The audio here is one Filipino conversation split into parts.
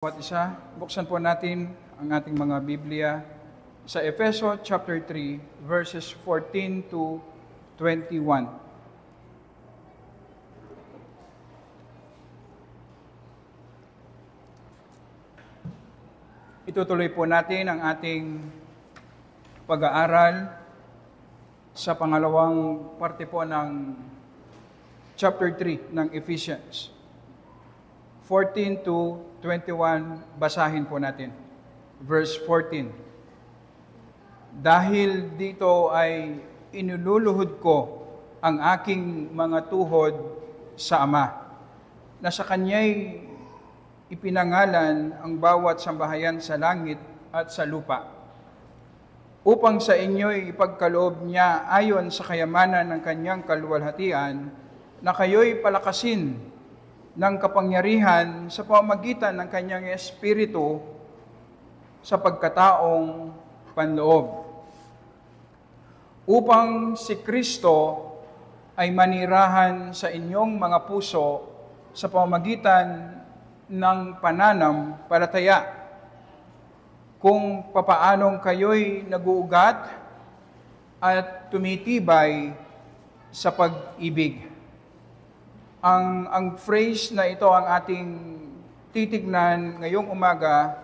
Bawat isa, buksan po natin ang ating mga Biblia sa Efeso chapter 3, verses 14 to 21. Itutuloy po natin ang ating pag-aaral sa pangalawang parte po ng chapter 3 ng Ephesians. 14 to 21, basahin po natin. Verse 14. Dahil dito ay inululuhod ko ang aking mga tuhod sa Ama, na sa Kanya'y ipinangalan ang bawat sambahayan sa langit at sa lupa, upang sa inyo'y ipagkaloob niya ayon sa kayamanan ng Kanyang kaluwalhatian, na kayo'y palakasin ng kapangyarihan sa pamamagitan ng Kanyang Espiritu sa pagkataong panloob, upang si Kristo ay manirahan sa inyong mga puso sa pamamagitan ng pananampalataya, kung papaanong kayo'y naguugat at tumitibay sa pag-ibig. Ang phrase na ito ang ating titignan ngayong umaga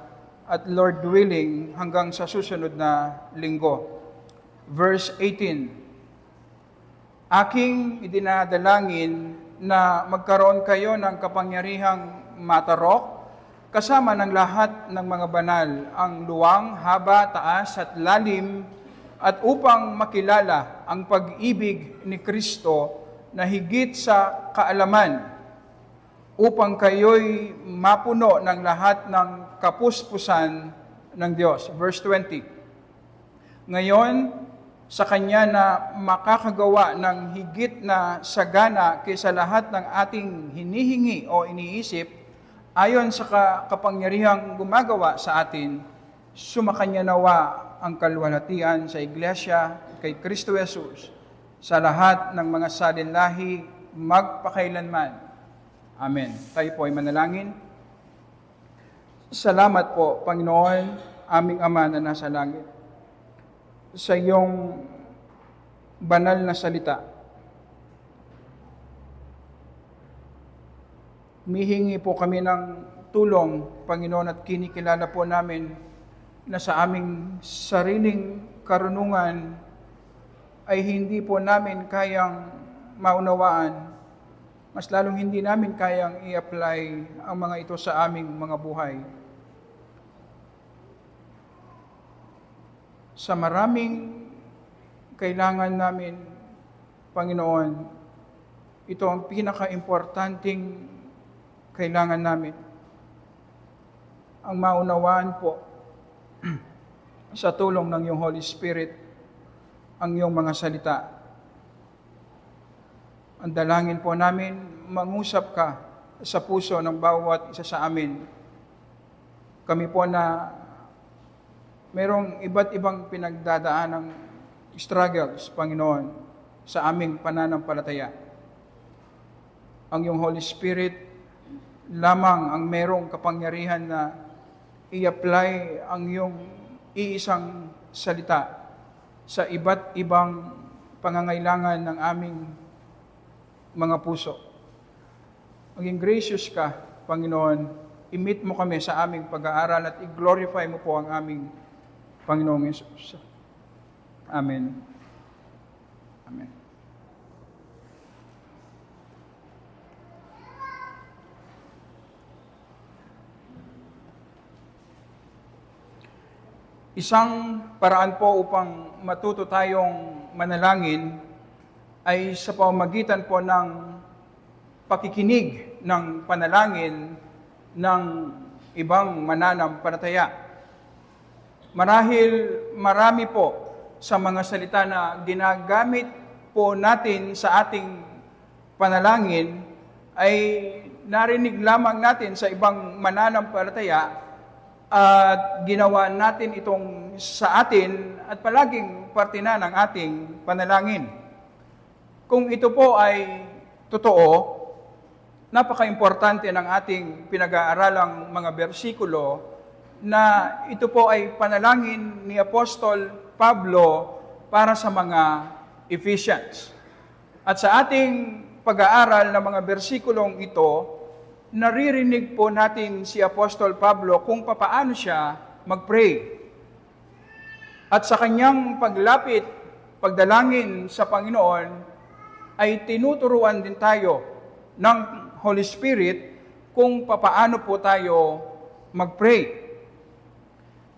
at Lord willing hanggang sa susunod na linggo. Verse 18. Aking idinadalangin na magkaroon kayo ng kapangyarihang matarok kasama ng lahat ng mga banal, ang luwang, haba, taas at lalim, at upang makilala ang pag-ibig ni Kristo na higit sa kaalaman, upang kayo'y mapuno ng lahat ng kapuspusan ng Diyos. Verse 20. Ngayon, sa Kanya na makakagawa ng higit na sagana kaysa lahat ng ating hinihingi o iniisip, ayon sa kapangyarihang gumagawa sa atin, sumakanya nawa ang kaluwalhatian sa Iglesia kay Kristo Jesus, sa lahat ng mga salinlahi magpakailanman. Amen. Tayo po ay manalangin. Salamat po, Panginoon, aming Ama na nasa langit, sa iyong banal na salita. Mihingi po kami ng tulong, Panginoon, at kinikilala po namin na sa aming sariling karunungan ay hindi po namin kayang maunawaan, mas lalong hindi namin kayang i-apply ang mga ito sa aming mga buhay. Sa maraming kailangan namin, Panginoon, ito ang pinaka-importanting kailangan namin. Ang maunawaan po sa tulong ng iyong Holy Spirit ang iyong mga salita. Ang dalangin po namin, mangusap ka sa puso ng bawat isa sa amin. Kami po na mayroong iba't ibang pinagdadaan ng struggles, Panginoon, sa aming pananampalataya. Ang iyong Holy Spirit lamang ang mayroong kapangyarihan na i-apply ang iyong iisang salita sa iba't ibang pangangailangan ng aming mga puso. Maging gracious ka, Panginoon, i-meet mo kami sa aming pag-aaral at i-glorify mo po ang aming Panginoong Yesus. Amen. Amen. Isang paraan po upang matuto tayong manalangin ay sa pamamagitan po ng pakikinig ng panalangin ng ibang mananampalataya. Marahil marami po sa mga salita na ginagamit po natin sa ating panalangin ay narinig lamang natin sa ibang mananampalataya at ginawa natin itong sa atin at palaging parte na ng ating panalangin. Kung ito po ay totoo, napaka-importante ng ating pinag-aaralang mga bersikulo na ito po ay panalangin ni Apostol Pablo para sa mga Ephesians. At sa ating pag-aaral ng mga bersikulong ito, naririnig po natin si Apostol Pablo kung papaano siya mag-pray. At sa kanyang paglapit, pagdalangin sa Panginoon, ay tinuturuan din tayo ng Holy Spirit kung papaano po tayo mag-pray.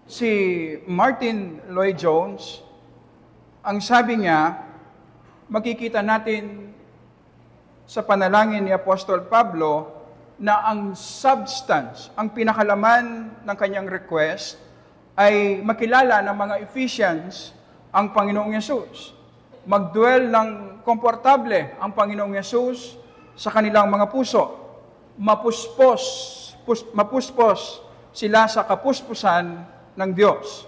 Si Martin Lloyd-Jones, ang sabi niya, makikita natin sa panalangin ni Apostol Pablo na ang substance, ang pinakalaman ng kanyang request ay makilala ng mga Ephesians ang Panginoong Yesus. Magdwell ng komportable ang Panginoong Yesus sa kanilang mga puso. Mapuspos sila sa kapuspusan ng Diyos.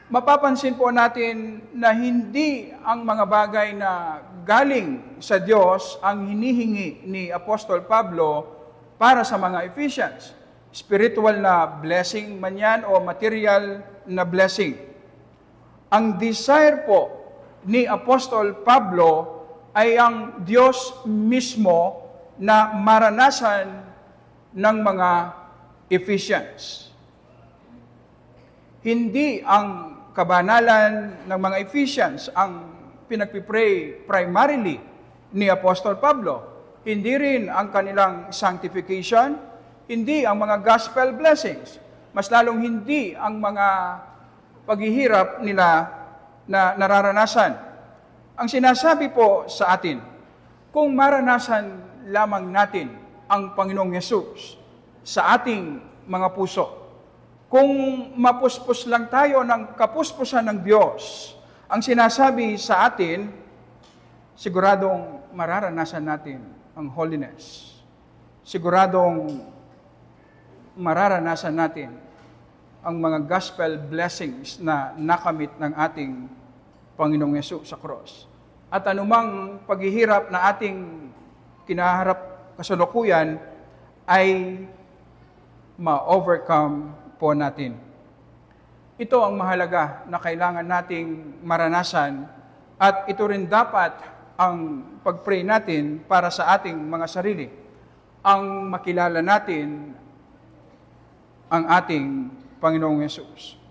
Mapapansin po natin na hindi ang mga bagay na galing sa Diyos ang hinihingi ni Apostol Pablo para sa mga Ephesians. Spiritual na blessing man yan o material na blessing. Ang desire po ni Apostol Pablo ay ang Diyos mismo na maranasan ng mga Ephesians. Hindi ang kabanalan ng mga Ephesians ang pinagpipray primarily ni Apostol Pablo. Hindi rin ang kanilang sanctification, hindi ang mga gospel blessings, mas lalong hindi ang mga paghihirap nila na nararanasan. Ang sinasabi po sa atin, kung maranasan lamang natin ang Panginoong Yesus sa ating mga puso, kung mapuspos lang tayo ng kapuspusan ng Diyos, ang sinasabi sa atin, siguradong mararanasan natin ang holiness. Siguradong mararanasan natin ang mga gospel blessings na nakamit ng ating Panginoong Yesus sa cross. At anumang paghihirap na ating kinaharap kasalukuyan ay ma-overcome po natin. Ito ang mahalaga na kailangan nating maranasan at ito rin dapat ang pag-pray natin para sa ating mga sarili. Ang makilala natin ang ating Panginoong Yesus.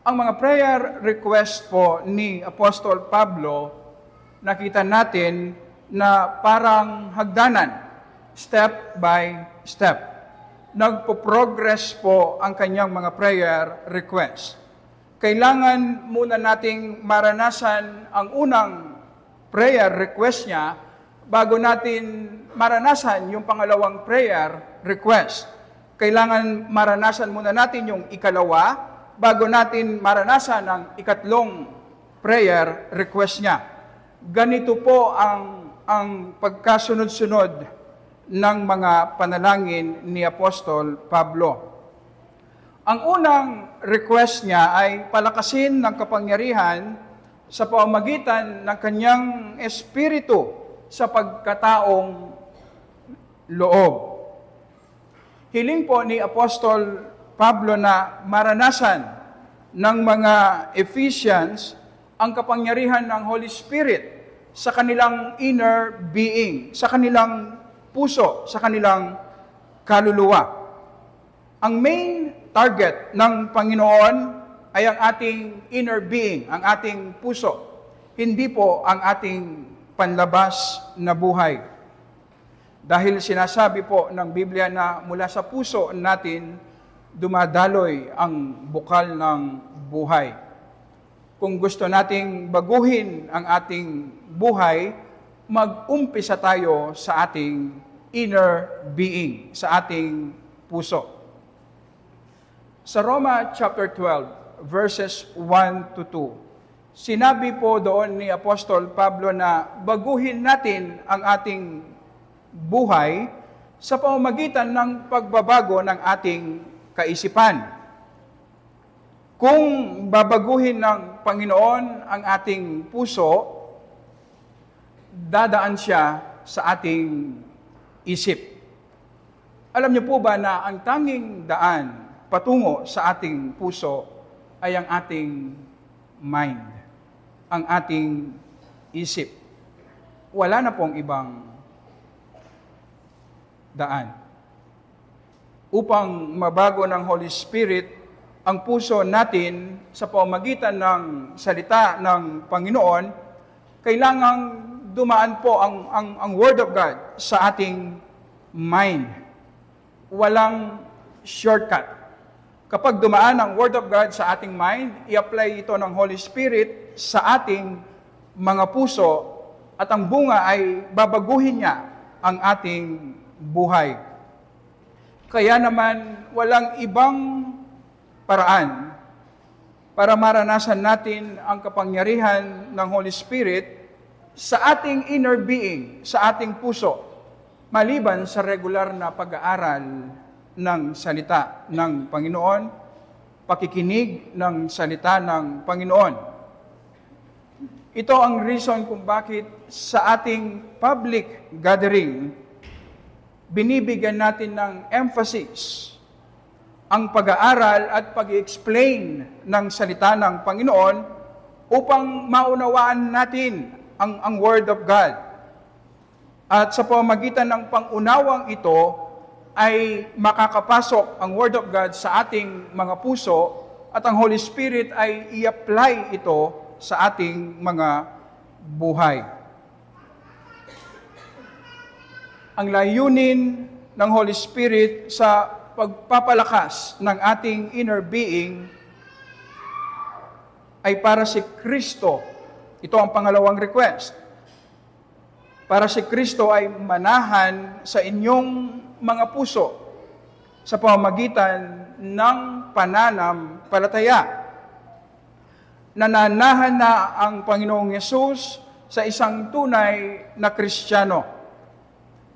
Ang mga prayer request po ni Apostol Pablo, nakita natin na parang hagdanan, step by step. Nagpo-progress po ang kanyang mga prayer request. Kailangan muna nating maranasan ang unang prayer request niya bago natin maranasan yung pangalawang prayer request. Kailangan maranasan muna natin yung ikalawa bago natin maranasan ang ikatlong prayer request niya. Ganito po ang pagkasunod-sunod ng mga panalangin ni Apostol Pablo. Ang unang request niya ay palakasin ng kapangyarihan sa pamamagitan ng kanyang espiritu sa pagkataong loob. Hiling po ni Apostol Pablo na maranasan ng mga Ephesians ang kapangyarihan ng Holy Spirit sa kanilang inner being, sa kanilang puso, sa kanilang kaluluwa. Ang main target ng Panginoon ay ang ating inner being, ang ating puso, hindi po ang ating panlabas na buhay. Dahil sinasabi po ng Biblia na mula sa puso natin dumadaloy ang bukal ng buhay. Kung gusto nating baguhin ang ating buhay, mag-umpisa tayo sa ating inner being, sa ating puso. Sa Roma chapter 12, verses 1 to 2, sinabi po doon ni Apostol Pablo na baguhin natin ang ating buhay sa pamamagitan ng pagbabago ng ating kaisipan. Kung babaguhin ng Panginoon ang ating puso, dadaan siya sa ating isip. Alam niyo po ba na ang tanging daan patungo sa ating puso ay ang ating mind, ang ating isip. Wala na pong ibang daan. Upang mabago ng Holy Spirit ang puso natin sa pamamagitan ng salita ng Panginoon, kailangang dumaan po ang Word of God sa ating mind. Walang shortcut. Kapag dumaan ang Word of God sa ating mind, i-apply ito ng Holy Spirit sa ating mga puso at ang bunga ay babaguhin niya ang ating buhay. Kaya naman, walang ibang paraan para maranasan natin ang kapangyarihan ng Holy Spirit sa ating inner being, sa ating puso, maliban sa regular na pag-aaral ng salita ng Panginoon, pakikinig ng salita ng Panginoon. Ito ang reason kung bakit sa ating public gathering, binibigyan natin ng emphasis ang pag-aaral at pag-explain ng salita ng Panginoon upang maunawaan natin ang Word of God. At sa pamamagitan ng pangunawang ito, ay makakapasok ang Word of God sa ating mga puso at ang Holy Spirit ay i-apply ito sa ating mga buhay. Ang layunin ng Holy Spirit sa pagpapalakas ng ating inner being ay para si Kristo. Ito ang pangalawang request. Para si Kristo ay manahan sa inyong mga puso sa pamamagitan ng pananampalataya. Nananahan na ang Panginoong Yesus sa isang tunay na Kristiyano.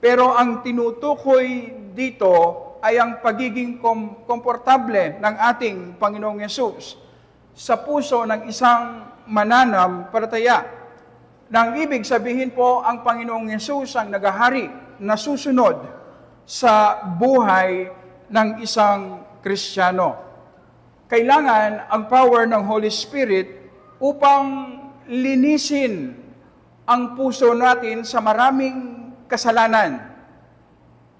Pero ang tinutukoy dito ay ang pagiging komportable ng ating Panginoong Yesus sa puso ng isang mananampalataya. Nang ibig sabihin po, ang Panginoong Yesus ang nagahari na susunod sa buhay ng isang Kristiyano. Kailangan ang power ng Holy Spirit upang linisin ang puso natin sa maraming kasalanan.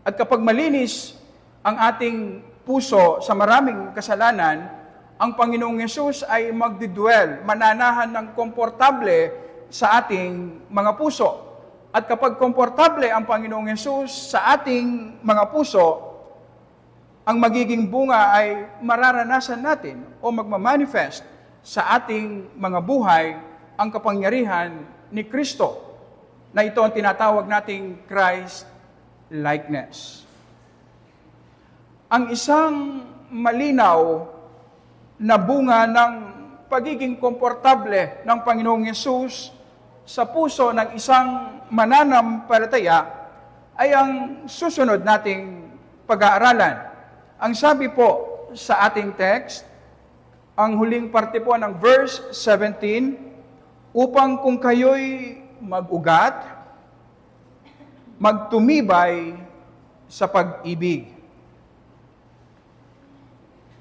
At kapag malinis ang ating puso sa maraming kasalanan, ang Panginoong Yesus ay magdidwell, mananahan ng komportable sa ating mga puso. At kapag komportable ang Panginoong Yesus sa ating mga puso, ang magiging bunga ay mararanasan natin o magmamanifest sa ating mga buhay ang kapangyarihan ni Kristo, na ito ang tinatawag nating Christ likeness. Ang isang malinaw na bunga ng pagiging komportable ng Panginoong Yesus sa puso ng isang mananampalataya ay ang susunod nating pag-aaralan. Ang sabi po sa ating text, ang huling parte po ng verse 17, upang kung kayo'y mag-ugat, magtumibay sa pag-ibig.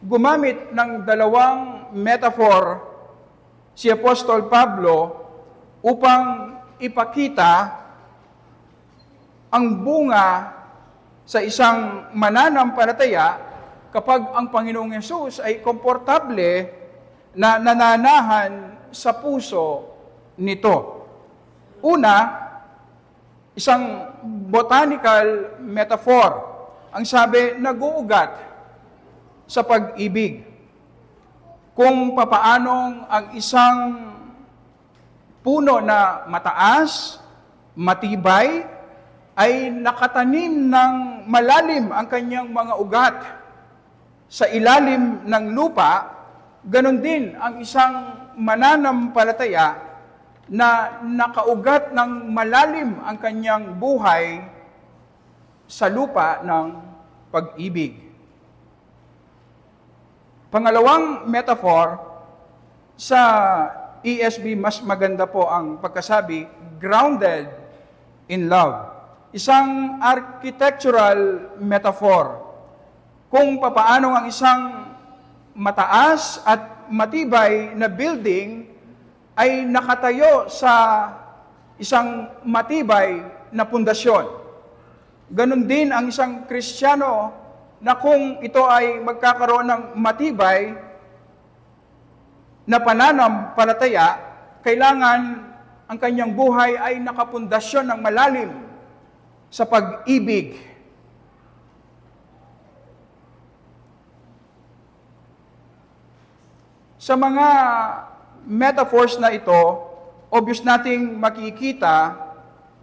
Gumamit ng dalawang metaphor si Apostol Pablo upang ipakita ang bunga sa isang mananampalataya kapag ang Panginoong Yesus ay komportable na nananahan sa puso nito. Una, isang botanical metaphor. Ang sabi, nag-uugat sa pag-ibig. Kung papaanong ang isang puno na mataas, matibay, ay nakatanim ng malalim ang kanyang mga ugat sa ilalim ng lupa, ganon din ang isang mananampalataya na nakaugat ng malalim ang kanyang buhay sa lupa ng pag-ibig. Pangalawang metaphor, sa ESV mas maganda po ang pagkasabi, grounded in love. isang architectural metaphor kung papaano ang isang mataas at matibay na building ay nakatayo sa isang matibay na pundasyon. Ganon din ang isang Kristiyano na kung ito ay magkakaroon ng matibay na pananampalataya, kailangan ang kanyang buhay ay nakapundasyon ng malalim sa pag-ibig. Sa mga metaphors na ito, obvious nating makikita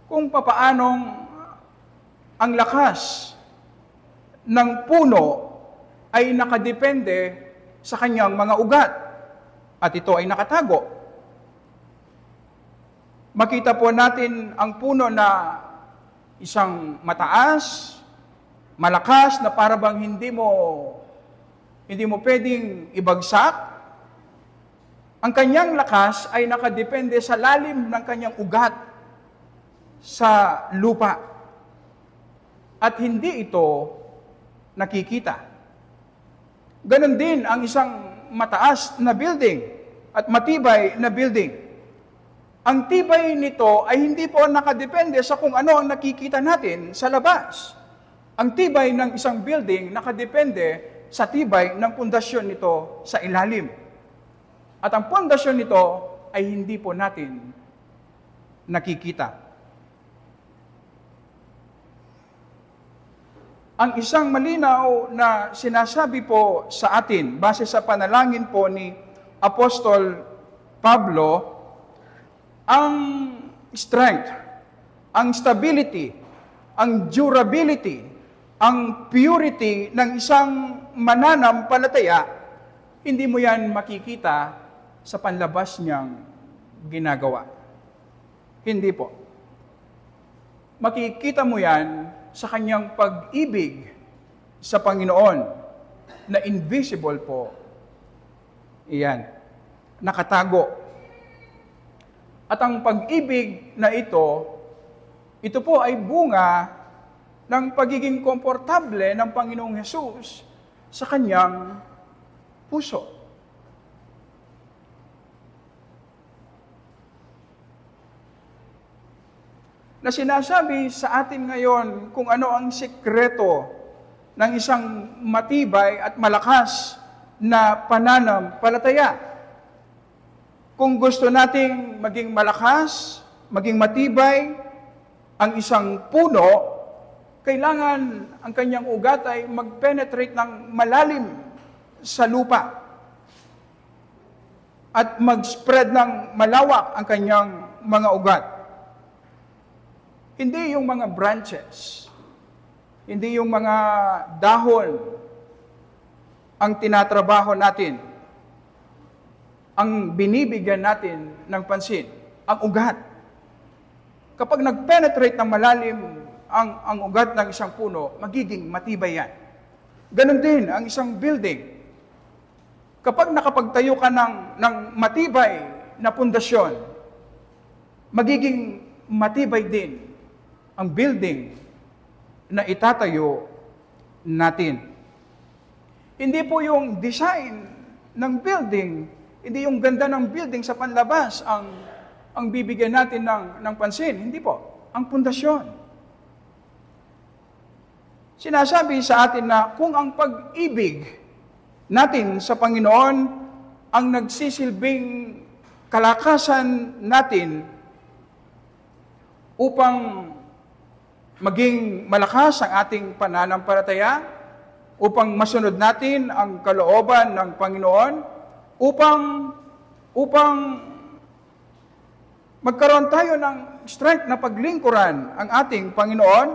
kung papaanong ang lakas ng puno ay nakadepende sa kanyang mga ugat at ito ay nakatago. Makita po natin ang puno na isang mataas, malakas na para bang hindi mo pwedeng ibagsak. Ang kanyang lakas ay nakadepende sa lalim ng kanyang ugat sa lupa. At hindi ito nakikita. Ganon din ang isang mataas na building at matibay na building. Ang tibay nito ay hindi po nakadepende sa kung ano ang nakikita natin sa labas. Ang tibay ng isang building nakadepende sa tibay ng pundasyon nito sa ilalim. At ang pundasyon nito ay hindi po natin nakikita. Ang isang malinaw na sinasabi po sa atin, base sa panalangin po ni Apostol Pablo, ang strength, ang stability, ang durability, ang purity ng isang mananampalataya, hindi mo yan makikita sa panlabas niyang ginagawa. Hindi po. Makikita mo yan sa kanyang pag-ibig sa Panginoon na invisible po. Iyan. Nakatago. At ang pag-ibig na ito po ay bunga ng pagiging komportable ng Panginoong Hesus sa kanyang puso. Na sinasabi sa atin ngayon kung ano ang sikreto ng isang matibay at malakas na pananampalataya. Kung gusto nating maging malakas, maging matibay ang isang puno, kailangan ang kanyang ugat ay mag-penetrate ng malalim sa lupa at mag-spread ng malawak ang kanyang mga ugat. Hindi yung mga branches, hindi yung mga dahon ang tinatrabaho natin, ang binibigyan natin ng pansin, ang ugat. Kapag nag-penetrate ng malalim ang ugat ng isang puno, magiging matibay yan. Ganon din ang isang building. Kapag nakapagtayo ka ng matibay na pundasyon, magiging matibay din ang building na itatayo natin. Hindi po yung design ng building, hindi yung ganda ng building sa panlabas ang bibigyan natin ng pansin. Hindi po. Ang pundasyon. Sinasabi sa atin na kung ang pag-ibig natin sa Panginoon ang nagsisilbing kalakasan natin upang maging malakas ang ating pananampalataya, upang masunod natin ang kalooban ng Panginoon, upang magkaroon tayo ng strength na paglingkuran ang ating Panginoon.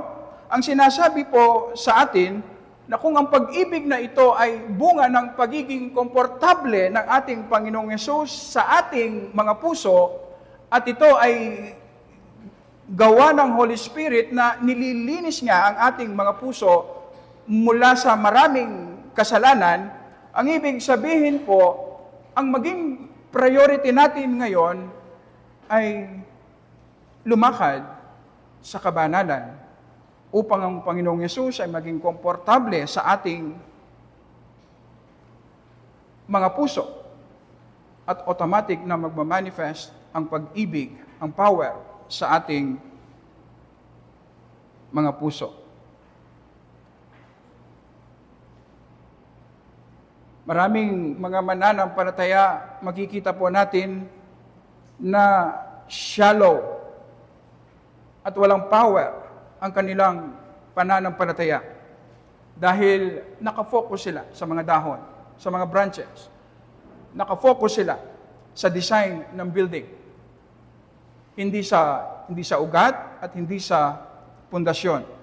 Ang sinasabi po sa atin na kung ang pag-ibig na ito ay bunga ng pagiging komportable ng ating Panginoong Hesus sa ating mga puso, at ito ay gawa ng Holy Spirit na nililinis niya ang ating mga puso mula sa maraming kasalanan, ang ibig sabihin po, ang maging priority natin ngayon ay lumakad sa kabanalan upang ang Panginoong Yesus ay maging komportable sa ating mga puso at automatic na magmamanifest ang pag-ibig, ang power sa ating mga puso. Maraming mga mananampalataya, makikita po natin na shallow at walang power ang kanilang pananampalataya dahil nakafocus sila sa mga dahon, sa mga branches. Nakafocus sila sa design ng building. Hindi sa ugat at hindi sa pundasyon.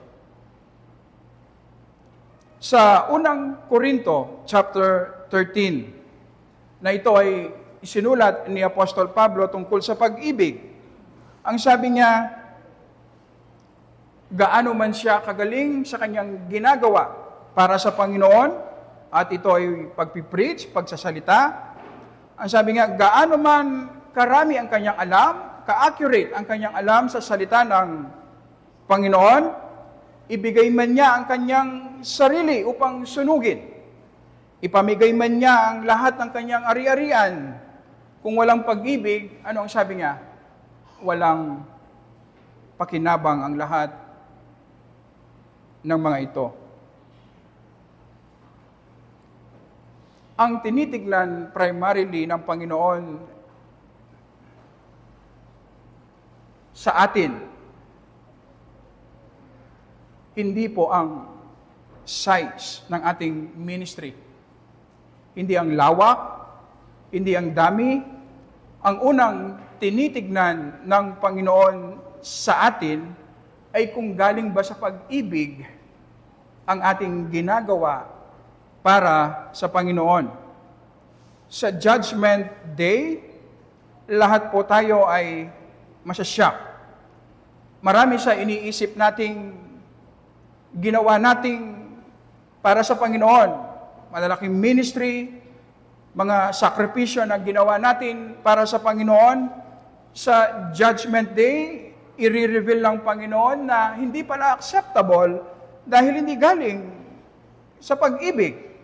Sa unang Korinto, chapter 13, na ito ay isinulat ni Apostol Pablo tungkol sa pag-ibig. Ang sabi niya, gaano man siya kagaling sa kanyang ginagawa para sa Panginoon, at ito ay pagpipreach, pagsasalita. Ang sabi niya, gaano man karami ang kanyang alam, ka-accurate ang kanyang alam sa salita ng Panginoon, ibigay man niya ang kanyang sarili upang sunugin. Ipamigay man niya ang lahat ng kanyang ari-arian. Kung walang pag-ibig, ano ang sabi niya? Walang pakinabang ang lahat ng mga ito. Ang tinitignan primarily ng Panginoon sa atin, hindi po ang size ng ating ministry. Hindi ang lawak, hindi ang dami. Ang unang tinitignan ng Panginoon sa atin ay kung galing ba sa pag-ibig ang ating ginagawa para sa Panginoon. Sa Judgment Day, lahat po tayo ay masasyak. Marami sa iniisip nating ginawa nating para sa Panginoon. Malalaking ministry, mga sakripisyo na ginawa natin para sa Panginoon. Sa Judgment Day, i-reveal ng Panginoon na hindi pala acceptable dahil hindi galing sa pag-ibig.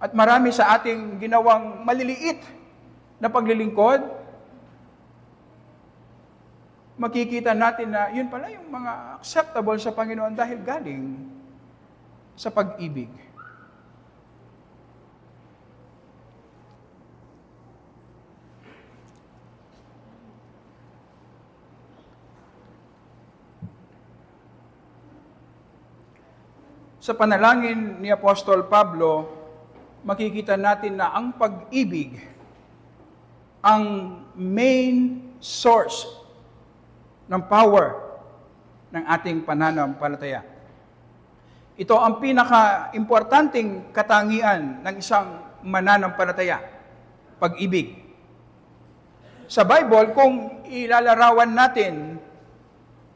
At marami sa ating ginawang maliliit na paglilingkod, makikita natin na yun pala yung mga acceptable sa Panginoon dahil galing sa pag-ibig. Sa panalangin ni Apostol Pablo, makikita natin na ang pag-ibig ang main source ng power ng ating pananampalataya. Ito ang pinaka-importanting katangian ng isang mananampalataya, pag-ibig. Sa Bible, kung ilalarawan natin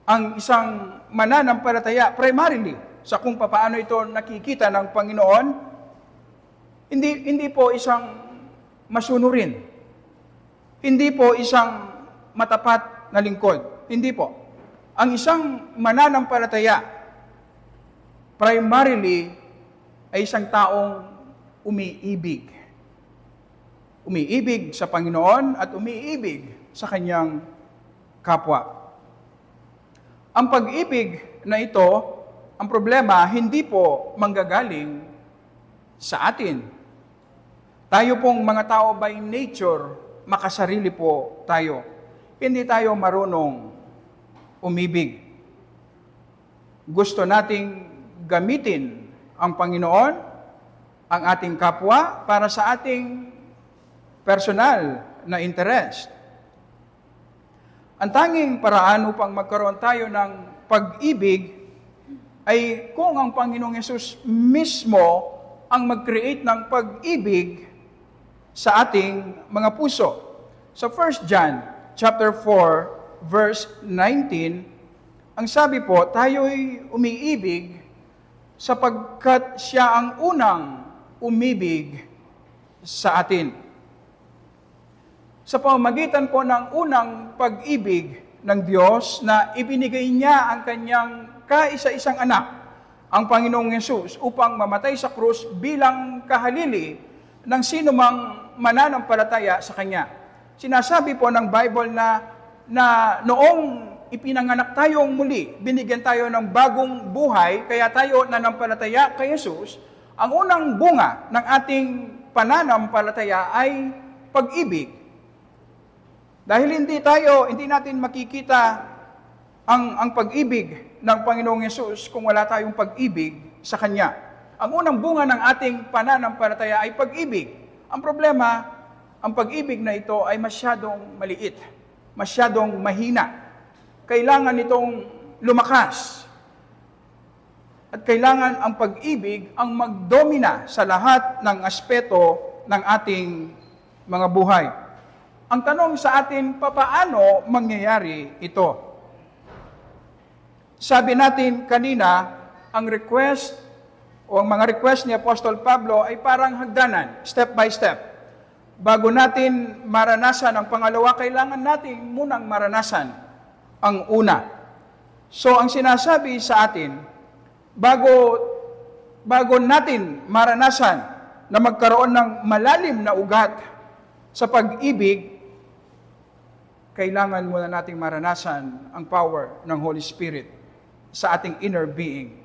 ang isang mananampalataya, primarily, sa kung paano ito nakikita ng Panginoon, hindi po isang masunurin. Hindi po isang matapat na lingkod. Hindi po. Ang isang mananampalataya, primarily, ay isang taong umiibig. Umiibig sa Panginoon at umiibig sa kanyang kapwa. Ang pag-ibig na ito, ang problema, hindi po manggagaling sa atin. Tayo pong mga tao by nature, makasarili po tayo. Hindi tayo marunong umibig. Gusto nating gamitin ang Panginoon, ang ating kapwa, para sa ating personal na interest. Ang tanging paraan upang magkaroon tayo ng pag-ibig ay kung ang Panginoong Yesus mismo ang mag-create ng pag-ibig sa ating mga puso. Sa 1 John chapter 4, verse 19, ang sabi po, tayo'y umiibig sapagkat siya ang unang umibig sa atin. Sa pamamagitan po ng unang pag-ibig ng Diyos na ibinigay niya ang kanyang kaisa-isang anak, ang Panginoong Yesus, upang mamatay sa krus bilang kahalili ng sino mang mananampalataya sa Kanya. Sinasabi po ng Bible na noong ipinanganak tayong muli, binigyan tayo ng bagong buhay, kaya tayo nanampalataya kay Jesus, ang unang bunga ng ating pananampalataya ay pag-ibig. Dahil hindi natin makikita ang pag-ibig ng Panginoong Yesus kung wala tayong pag-ibig sa Kanya. Ang unang bunga ng ating pananampalataya ay pag-ibig. Ang problema, ang pag-ibig na ito ay masyadong maliit, masyadong mahina. Kailangan itong lumakas. At kailangan ang pag-ibig ang magdomina sa lahat ng aspeto ng ating mga buhay. Ang tanong sa atin, paano mangyayari ito? Sabi natin kanina, ang request o ang mga request ni Apostol Pablo ay parang hagdanan, step by step. Bago natin maranasan ang pangalawa, kailangan natin munang maranasan ang una. So ang sinasabi sa atin, bago natin maranasan na magkaroon ng malalim na ugat sa pag-ibig, kailangan muna nating maranasan ang power ng Holy Spirit sa ating inner being.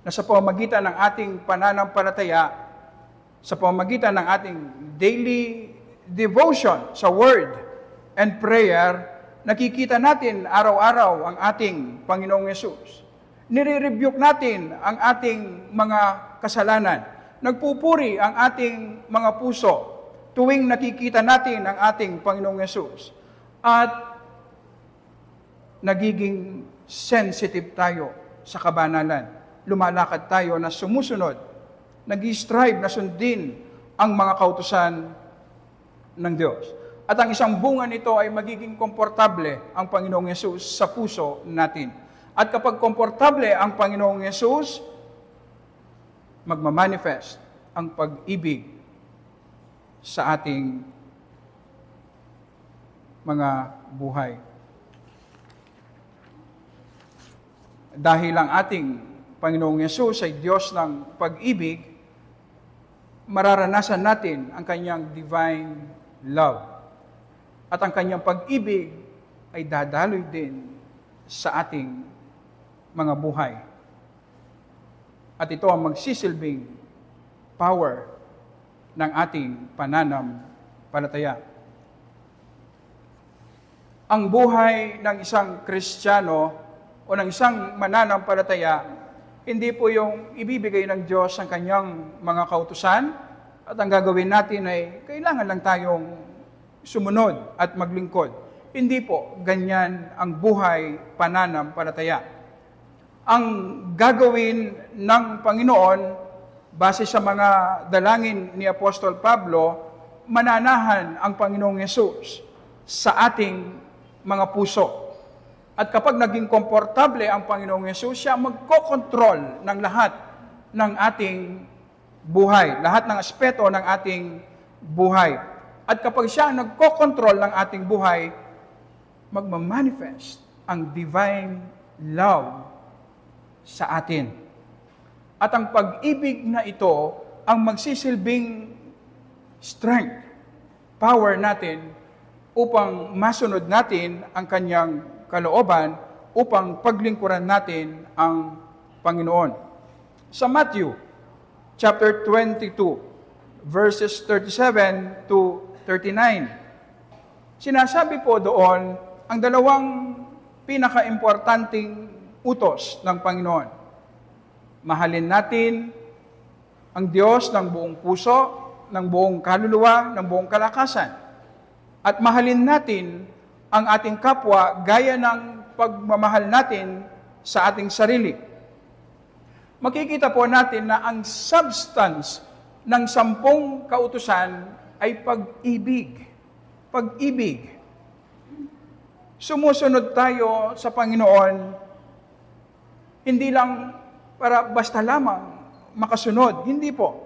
Na sa pamamagitan ng ating pananampalataya, sa pamamagitan ng ating daily devotion sa Word and prayer, nakikita natin araw-araw ang ating Panginoong Yesus. Nire-rebuke natin ang ating mga kasalanan. Nagpupuri ang ating mga puso tuwing nakikita natin ang ating Panginoong Yesus. At nagiging sensitive tayo sa kabanalan. Lumalakad tayo na sumusunod, nag-strive na sundin ang mga kautusan ng Diyos. At ang isang bunga nito ay magiging komportable ang Panginoong Yesus sa puso natin. At kapag komportable ang Panginoong Yesus, magmamanifest ang pag-ibig sa ating mga buhay. Dahil ang ating Panginoong Yesus ay Diyos ng pag-ibig, mararanasan natin ang Kanyang divine love. At ang Kanyang pag-ibig ay dadaloy din sa ating mga buhay. At ito ang magsisilbing power ng ating pananampalataya. Ang buhay ng isang Kristiyano o ng isang mananampalataya, hindi po yung ibibigay ng Diyos ang Kanyang mga kautusan at ang gagawin natin ay kailangan lang tayong sumunod at maglingkod. Hindi po ganyan ang buhay pananampalataya. Ang gagawin ng Panginoon, base sa mga dalangin ni Apostol Pablo, mananahan ang Panginoong Yesus sa ating mga puso. At kapag naging komportable ang Panginoong Yesus, siya magkokontrol ng lahat ng ating buhay, lahat ng aspeto ng ating buhay. At kapag siya nagkokontrol ng ating buhay, magmamanifest ang divine love sa atin. At ang pag-ibig na ito ang magsisilbing strength, power natin upang masunod natin ang Kanyang kalooban, upang paglingkuran natin ang Panginoon. Sa Matthew chapter 22, verses 37 to 39, sinasabi po doon ang dalawang pinaka-importanting utos ng Panginoon. Mahalin natin ang Diyos ng buong puso, ng buong kaluluwa, ng buong kalakasan. At mahalin natin ang ating kapwa gaya ng pagmamahal natin sa ating sarili. Makikita po natin na ang substance ng 10 kautusan ay pag-ibig. Pag-ibig. Sumusunod tayo sa Panginoon, hindi lang para basta lamang makasunod. Hindi po.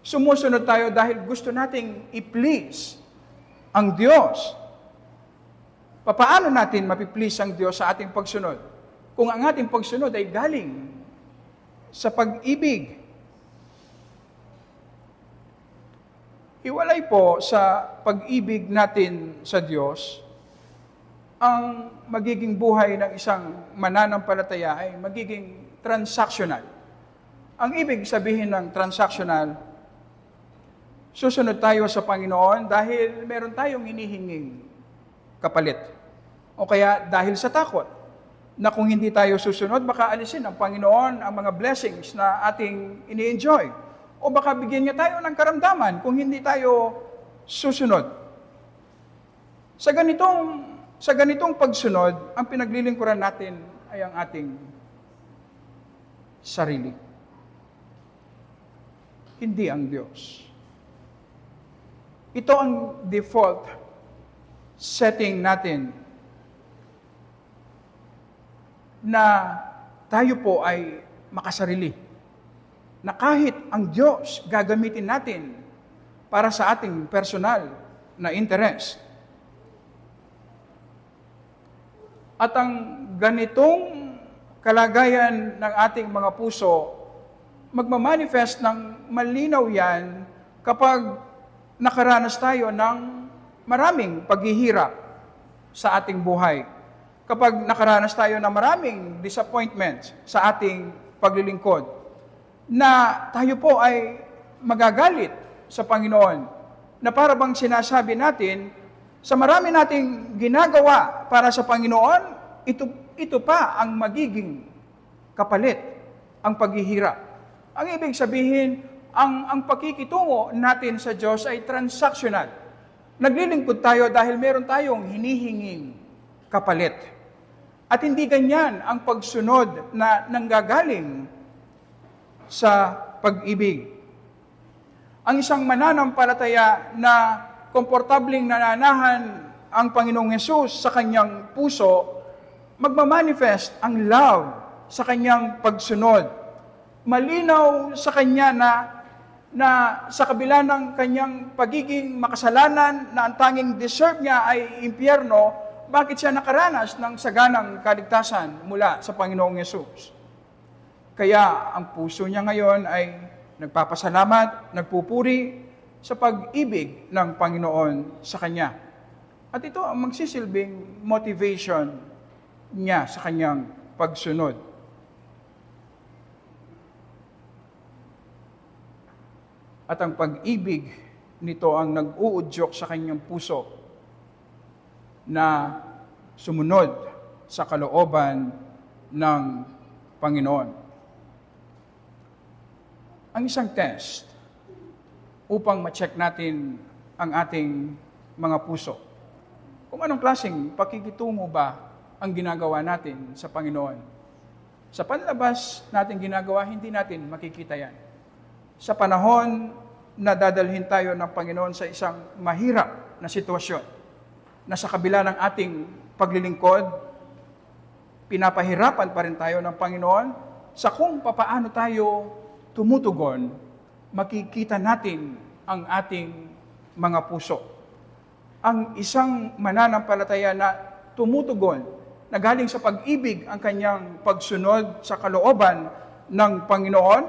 Sumusunod tayo dahil gusto nating i-please ang Diyos. Paano natin mapiplease ang Diyos sa ating pagsunod? kung ang ating pagsunod ay galing sa pag-ibig. Hiwalay po sa pag-ibig natin sa Diyos, ang magiging buhay ng isang mananampalataya ay magiging transactional. Ang ibig sabihin ng transactional, susunod tayo sa Panginoon dahil meron tayong hinihinging kapalit. O kaya dahil sa takot na kung hindi tayo susunod, baka alisin ng Panginoon ang mga blessings na ating ini-enjoy. O baka bigyan niya tayo ng karamdaman kung hindi tayo susunod. Sa ganitong pagsunod, ang pinaglilingkuran natin ay ang ating sarili. Hindi ang Diyos. Ito ang default setting natin na tayo po ay makasarili. Na kahit ang Diyos gagamitin natin para sa ating personal na interest. At ang ganitong kalagayan ng ating mga puso, magmamanifest ng malinaw yan kapag nakaranas tayo ng maraming paghihirap sa ating buhay. Kapag nakaranas tayo ng maraming disappointments sa ating paglilingkod, na tayo po ay magagalit sa Panginoon, na para bang sinasabi natin, sa marami nating ginagawa para sa Panginoon, ito pa ang magiging kapalit, ang paghihirap. Ang ibig sabihin, ang pakikitungo natin sa Diyos ay transactional. Naglilingkod tayo dahil meron tayong hinihinging kapalit. At hindi ganyan ang pagsunod na nanggagaling sa pag-ibig. Ang isang mananampalataya na komportabling nananahan ang Panginoong Hesus sa kanyang puso, magmamanifest ang love sa kanyang pagsunod. Malinaw sa kanya na sa kabila ng kanyang pagiging makasalanan na ang tanging deserve niya ay impyerno, bakit siya nakaranas ng saganang kaligtasan mula sa Panginoong Hesus? Kaya ang puso niya ngayon ay nagpapasalamat, nagpupuri sa pag-ibig ng Panginoon sa kanya. At ito ang magsisilbing motivation niya sa kanyang pagsunod. At ang pag-ibig nito ang nag-uudyok sa kanyang puso na sumunod sa kalooban ng Panginoon. Ang isang test upang ma-check natin ang ating mga puso. Kung anong klaseng pakikitungo ba ang ginagawa natin sa Panginoon. Sa panlabas natin ginagawa, hindi natin makikita yan. Sa panahon na dadalhin tayo ng Panginoon sa isang mahirap na sitwasyon, na sa kabila ng ating paglilingkod, pinapahirapan pa rin tayo ng Panginoon sa kung papaano tayo tumutugon, makikita natin ang ating mga puso. Ang isang mananampalataya na tumutugon, na galing sa pag-ibig ang kanyang pagsunod sa kalooban ng Panginoon,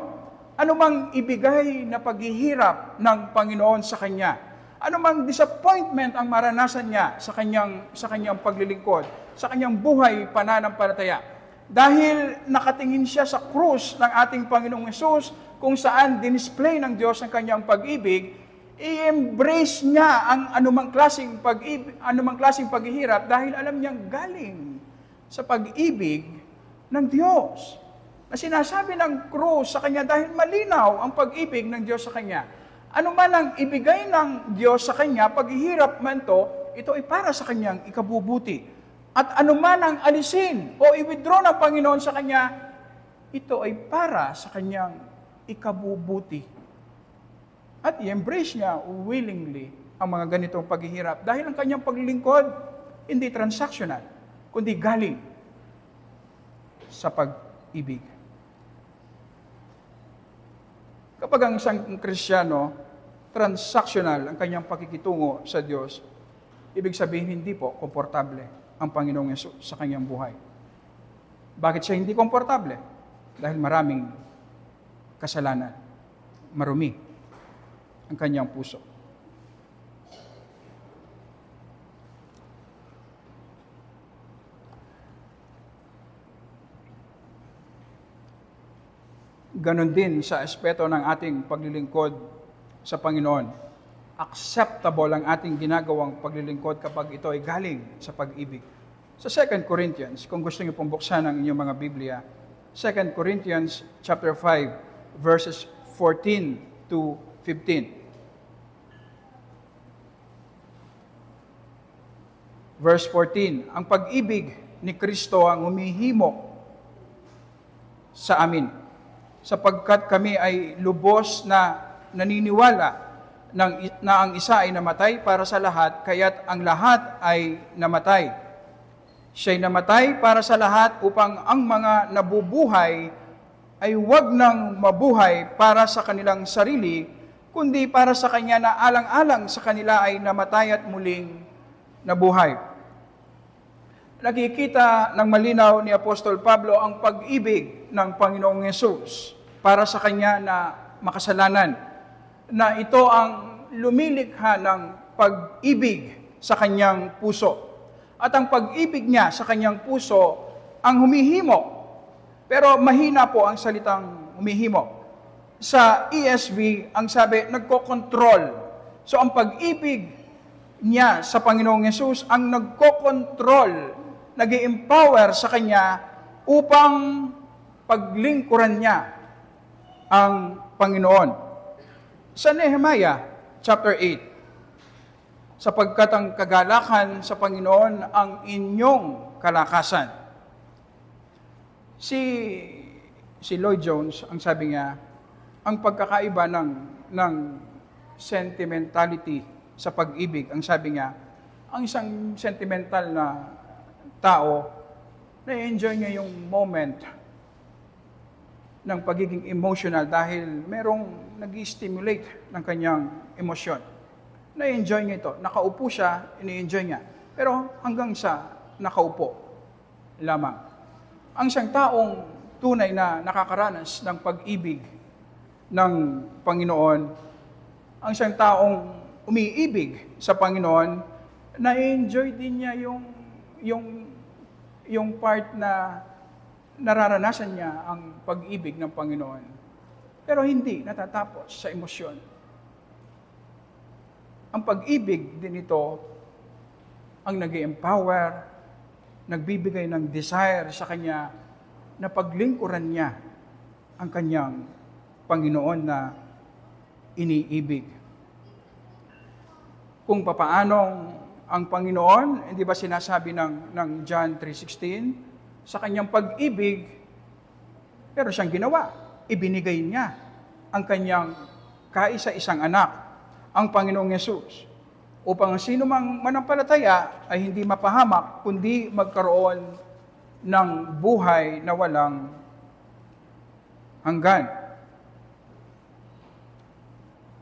anumang ibigay na paghihirap ng Panginoon sa kanya, anumang disappointment ang maranasan niya sa kanyang paglilingkod, sa kanyang buhay pananampalataya, dahil nakatingin siya sa krus ng ating Panginoong Hesus, kung saan dinisplay ng Diyos ang kanyang pag-ibig, i-embrace niya ang anumang klaseng paghihirap dahil alam niyang galing sa pag-ibig ng Diyos. Na sinasabi ng krus sa kanya dahil malinaw ang pag-ibig ng Diyos sa kanya. Ano man ang ibigay ng Diyos sa kanya, paghihirap man to, ito ay para sa kanyang ikabubuti. At anuman ang alisin o i-withdraw ng Panginoon sa kanya, ito ay para sa kanyang ikabubuti. At i-embrace niya willingly ang mga ganitong paghihirap dahil ang kanyang paglilingkod hindi transactional, kundi galing sa pag-ibig. Kapag ang isang Kristiyano, transactional ang kanyang pakikitungo sa Diyos, ibig sabihin hindi po komportable ang Panginoong Yesus sa kanyang buhay. Bakit siya hindi komportable? Dahil maraming kasalanan. Marumi ang kanyang puso. Ganon din sa aspeto ng ating paglilingkod sa Panginoon. Acceptable ang ating ginagawang paglilingkod kapag ito ay galing sa pag-ibig. Sa 2 Corinthians, kung gusto niyo pong buksan ang inyong mga Biblia, 2 Corinthians chapter 5, verses 14 to 15. Verse 14, ang pag-ibig ni Kristo ang humihimo sa amin, sapagkat kami ay lubos na naniniwala na ang isa ay namatay para sa lahat, kaya't ang lahat ay namatay. Siya'y namatay para sa lahat upang ang mga nabubuhay ay huwag nang mabuhay para sa kanilang sarili, kundi para sa Kanya na alang-alang sa kanila ay namatay at muling nabuhay. Nakikita ng malinaw ni Apostol Pablo ang pag-ibig ng Panginoong Yesus para sa Kanya na makasalanan, na ito ang lumilikha ng pag-ibig sa Kanyang puso. At ang pag-ibig niya sa Kanyang puso ang humihimo. Pero mahina po ang salitang humihimo. Sa ESV, ang sabi, nagkokontrol. So ang pag-ibig niya sa Panginoong Yesus ang nagkokontrol, nag-i-empower sa Kanya upang paglingkuran niya ang Panginoon. Sa Nehemiah chapter 8, sapagkat ang kagalakan sa Panginoon ang inyong kalakasan. Si Lloyd Jones, ang sabi niya, ang pagkakaiba ng sentimentality sa pag-ibig, ang sabi niya, ang isang sentimental na tao, na-enjoy niya yung moment ng pagiging emotional dahil merong nag-stimulate ng kanyang emosyon. Na-enjoy niya ito. Nakaupo siya, ini-enjoy niya. Pero hanggang sa nakaupo lamang. Ang isang taong tunay na nakakaranas ng pag-ibig ng Panginoon, ang isang taong umiibig sa Panginoon, na-enjoy din niya yung part na nararanasan niya ang pag-ibig ng Panginoon. Pero hindi natatapos sa emosyon. Ang pag-ibig din ito ang nag-empower, nagbibigay ng desire sa kanya na paglingkuran niya ang kanyang Panginoon na iniibig. Kung papaanong ang Panginoon, hindi ba sinasabi ng John 3:16, sa kanyang pag-ibig, pero siyang ginawa, ibinigay niya ang kanyang kaisa-isang anak, ang Panginoong Yesus, upang sino mang manampalataya ay hindi mapahamak, kundi magkaroon ng buhay na walang hanggan.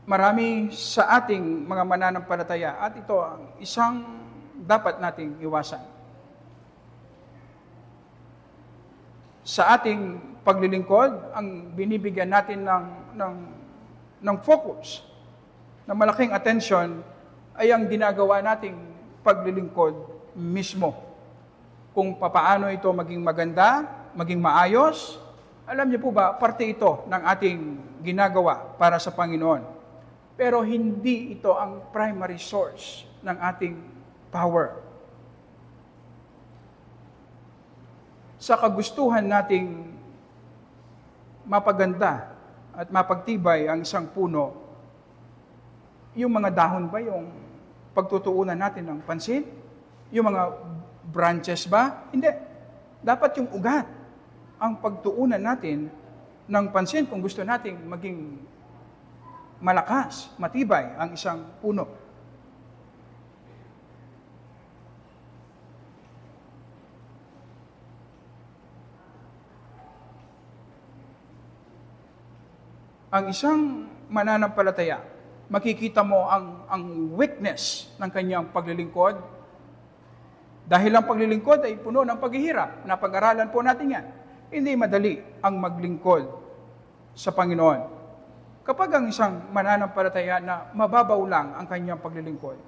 Marami sa ating mga mananampalataya, at ito ang isang dapat nating iwasan. Sa ating paglilingkod, ang binibigyan natin ng focus, na malaking atensyon, ay ang ginagawa nating paglilingkod mismo. Kung papaano ito maging maganda, maging maayos, alam niyo po ba, parte ito ng ating ginagawa para sa Panginoon. Pero hindi ito ang primary source ng ating power. Sa kagustuhan nating mapaganda at mapagtibay ang isang puno, yung mga dahon ba yung pagtutuunan natin ng pansin? Yung mga branches ba? Hindi. Dapat yung ugat ang pagtuunan natin ng pansin kung gusto nating maging malakas, matibay ang isang puno. Ang isang mananampalataya, makikita mo ang weakness ng kanyang paglilingkod Dahil ang paglilingkod ay puno ng paghihirap. Napag-aralan po natin yan. Hindi madali ang maglingkod sa Panginoon. Kapag ang isang mananampalataya na mababaw lang ang kanyang paglilingkod,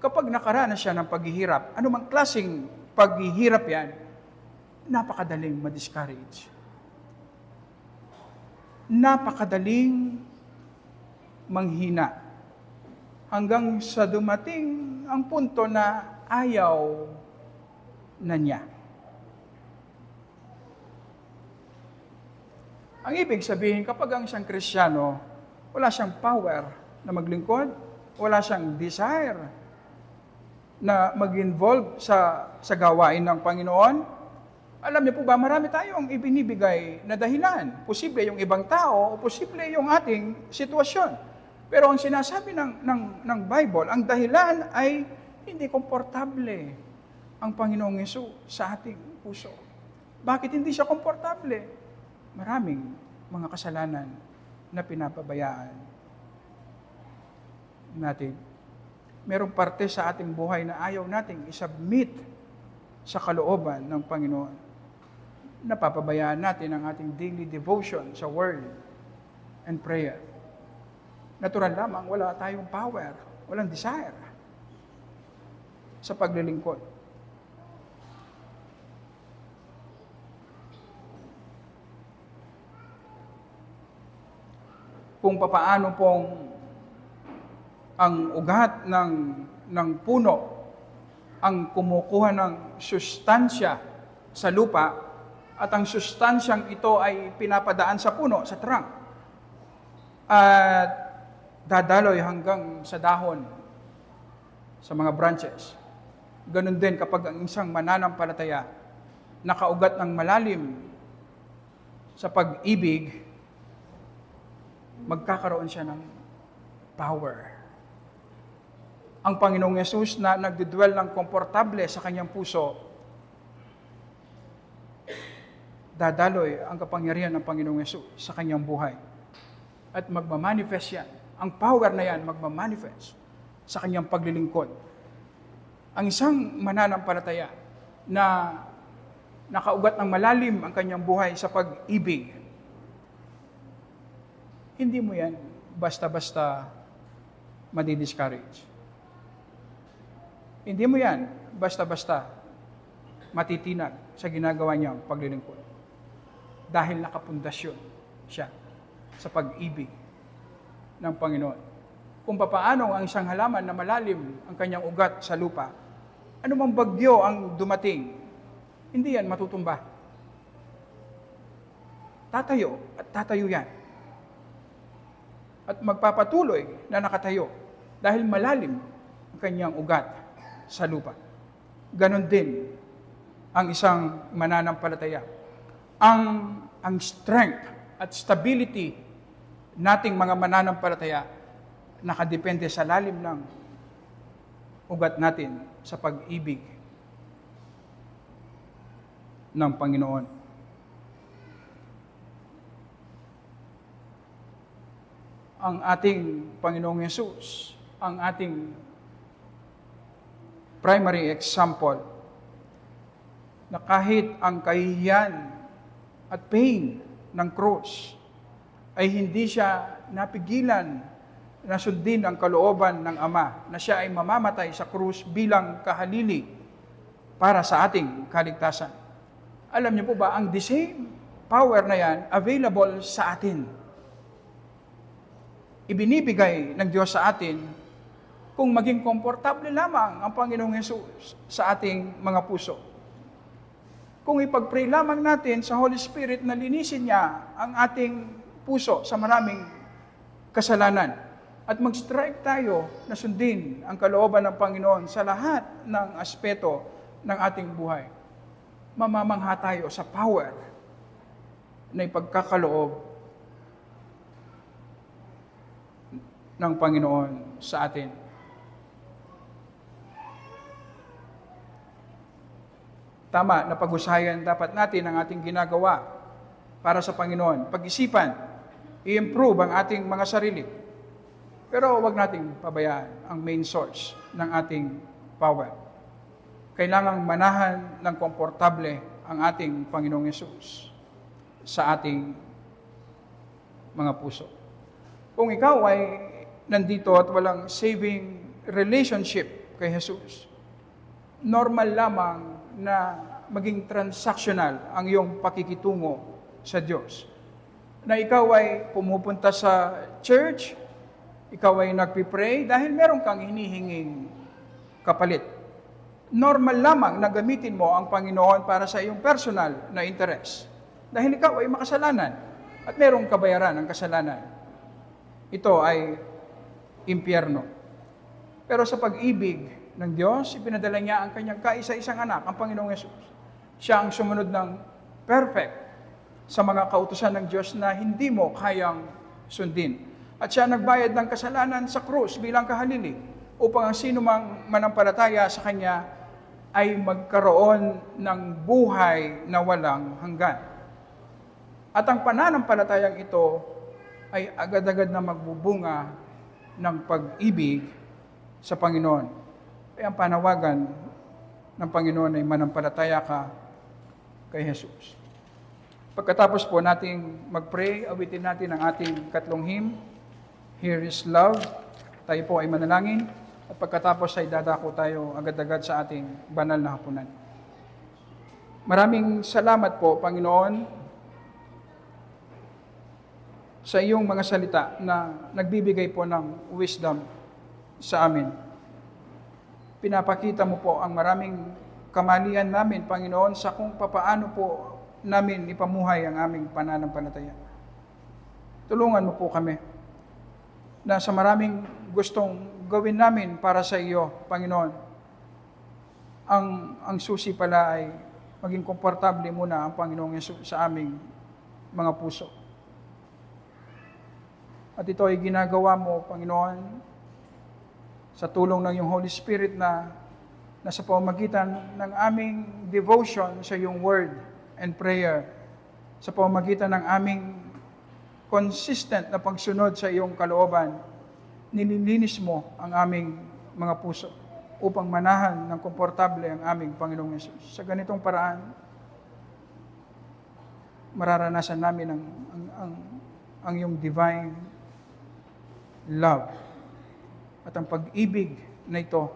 kapag nakaranas siya ng paghihirap, anumang klaseng paghihirap yan, napakadaling ma-discourage. Napakadaling manghina. Hanggang sa dumating ang punto na ayaw na niya. Ang ibig sabihin, kapag ang isang Kristiyano, wala siyang power na maglingkod, wala siyang desire na mag-involve sa gawain ng Panginoon. Alam niyo po ba, marami tayong ibinibigay na dahilan. Posible yung ibang tao, o posible yung ating sitwasyon. Pero ang sinasabi ng Bible, ang dahilan ay hindi komportable ang Panginoong Yesu sa ating puso. Bakit hindi siya komportable? Maraming mga kasalanan na pinapabayaan natin. Merong parte sa ating buhay na ayaw nating isubmit sa kalooban ng Panginoon. Napapabayaan natin ang ating daily devotion sa Word and prayer. Natural lamang, wala tayong power, walang desire sa paglilingkod. Kung papaano pong ang ugat ng puno ang kumukuha ng sustansya sa lupa at ang sustansyang ito ay pinapadaan sa puno, sa trunk. At dadaloy hanggang sa dahon, sa mga branches. Ganon din kapag ang isang mananampalataya nakaugat ng malalim sa pag-ibig, magkakaroon siya ng power. Ang Panginoong Yesus na nagdudwell ng komportable sa kanyang puso, dadaloy ang kapangyarihan ng Panginoong Yesus sa kanyang buhay. At magmamanifest yan. Ang power na yan magmamanifest sa kanyang paglilingkod. Ang isang mananampalataya na nakaugat ng malalim ang kanyang buhay sa pag-ibig, hindi mo yan basta-basta madi-discourage. Hindi mo yan basta-basta matitinag sa ginagawa niyang paglilingkod. Dahil nakapundasyon siya sa pag-ibig ng Panginoon. Kung papaano ang isang halaman na malalim ang kanyang ugat sa lupa, anumang bagyo ang dumating, hindi yan matutumba. Tatayo at tatayo yan. At magpapatuloy na nakatayo dahil malalim ang kanyang ugat sa lupa. Ganon din ang isang mananampalataya. Ang strength at stability nating mga mananampalataya nakadepende sa lalim ng ugat natin sa pag-ibig ng Panginoon. Ang ating Panginoong Yesus, ang ating primary example, na kahit ang kahihiyan at pain ng cross ay hindi siya napigilan na sundin ang kalooban ng Ama, na siya ay mamamatay sa krus bilang kahalili para sa ating kaligtasan. Alam niyo po ba, ang the same power na yan available sa atin. Ibinibigay ng Diyos sa atin kung maging komportable lamang ang Panginoong Yesus sa ating mga puso. Kung ipag-pray lamang natin sa Holy Spirit na linisin niya ang ating puso sa maraming kasalanan at mag-strive tayo na sundin ang kalooban ng Panginoon sa lahat ng aspeto ng ating buhay, mamamangha tayo sa power na ipagkakaloob ng Panginoon sa atin. Tama na pag-usayan dapat natin ang ating ginagawa para sa Panginoon. Pag-isipan, i-improve ang ating mga sarili. Pero huwag nating pabayaan ang main source ng ating power. kailangang manahan ng komportable ang ating Panginoong Yesus sa ating mga puso. Kung ikaw ay nandito at walang saving relationship kay Jesus, normal lamang na maging transactional ang iyong pakikitungo sa Diyos. Na ikaw ay pumupunta sa church, ikaw ay nagpipray dahil meron kang hinihinging kapalit. Normal lamang na gamitin mo ang Panginoon para sa iyong personal na interes. Dahil ikaw ay makasalanan at merong kabayaran ng kasalanan. Ito ay impyerno. Pero sa pag-ibig ng Diyos, ipinadala niya ang kanyang kaisa-isang anak, ang Panginoong Yesus. Siya ang sumunod ng perfect sa mga kautusan ng Diyos na hindi mo kayang sundin. At siya nagbayad ng kasalanan sa krus bilang kahalili upang ang sino mang manampalataya sa Kanya ay magkaroon ng buhay na walang hanggan. At ang pananampalatayang ito ay agad-agad na magbubunga ng pag-ibig sa Panginoon. Kaya ang panawagan ng Panginoon ay manampalataya ka kay Jesus. Pagkatapos po nating mag-pray, awitin natin ang ating katlong hymn, Here is Love. Tayo po ay manalangin at pagkatapos ay dadako tayo agad-agad sa ating banal na hapunan. Maraming salamat po, Panginoon, sa iyong mga salita na nagbibigay po ng wisdom sa amin. Pinapakita mo po ang maraming kamalian namin, Panginoon, sa kung papaano po namin ipamuhay ang aming pananampalataya. Tulungan mo po kami na sa maraming gustong gawin namin para sa iyo, Panginoon, ang susi pala ay maging komportable muna ang Panginoong Yesus sa aming mga puso. At ito ay ginagawa mo, Panginoon, sa tulong ng iyong Holy Spirit na nasa pamamagitan ng aming devotion sa iyong word and prayer, sa pamamagitan ng aming consistent na pagsunod sa iyong kalooban, nililinis mo ang aming mga puso upang manahan ng komportable ang aming Panginoong Yesus. Sa ganitong paraan, mararanasan namin ang iyong divine love. At ang pag-ibig na ito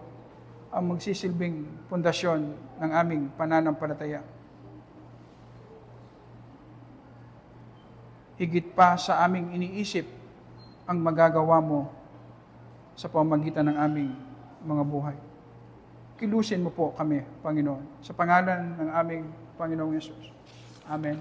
ang magsisilbing pundasyon ng aming pananampalataya. Higit pa sa aming iniisip ang magagawa mo sa pamamagitan ng aming mga buhay. Kilusin mo po kami, Panginoon, sa pangalan ng aming Panginoong Yesus. Amen.